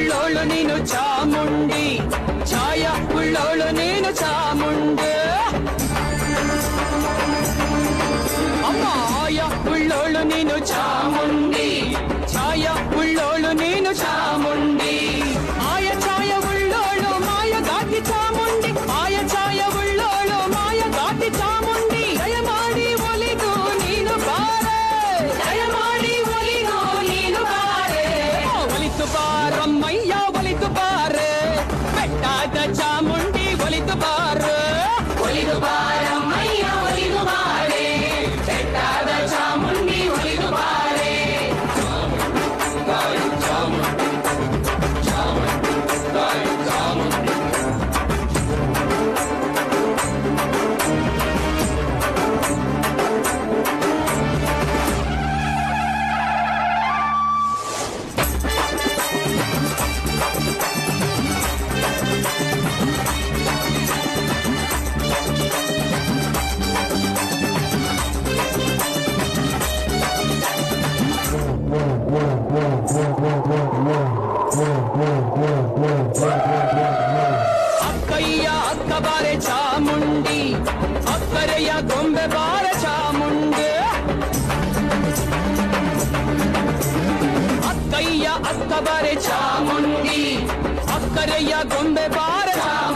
ಉಳ್ಳೋಳು ನೀನು ಚಾಮುಂಡಿ, ಛಾಯ ಉಳ್ಳೋಳು ನೀನು ಚಾಮುಂಡಿ. ಅಮ್ಮ ಆಯ ಉಳ್ಳೋಳು ನೀನು ಚಾಮುಂಡಿ, ಛಾಯ ಉಳ್ಳೋಳು ನೀನು ಚಾಮುಂಡಿ. ಆಯ ಛಾಯ ಉಳ್ಳೋಳು ಮಾಯ ಘಾಟಿ ಚಾಮುಂಡಿ, ಆಯ ಛಾಯ ಉಳ್ಳೋಳು ಮಾಯ ಘಾಟಿ ಚಾಮುಂಡಿ. ದಯ ಮಾಡಿ ಒಲಿದು ನೀನು ಬಾರೆ, ದಯ ಮಾಡಿ ಒಲಿದು ನೀನು ಬಾರೆ. ಒಲಿತು ಬಾರಮ್ಮಯ್ಯ ಒಲಿತು ಬಾರೆ, ಬೆಟ್ಟಾದ ಚಾಮುಂಡಿ ಒಲಿತು ಬಾರೆ. ಒಲಿದು ಬಾರಮ್ಮಯ್ಯ ಒಲಿದು ಬಾರೆ, ಬೆಟ್ಟಾದ ಚಾಮುಂಡಿ ಒಲಿದು ಬಾರೆ. ಅಕ್ಕಯ್ಯ ಅಕ್ಕ ಬಾರೆ ಚಾಮುಂಡಿ, ಅಕ್ಕರೆಯ ಗೊಂಬೆ ಬಾರೆ ಚಾಮುಂಡಿ. ಅಕ್ಕಯ್ಯ ಅಕ್ಕ ಬಾರೆ ಚಾಮುಂಡಿ, ಅಕ್ಕರೆಯ ಗೊಂಬೆ ಬಾರೆ ಚಾಮುಂಡಿ.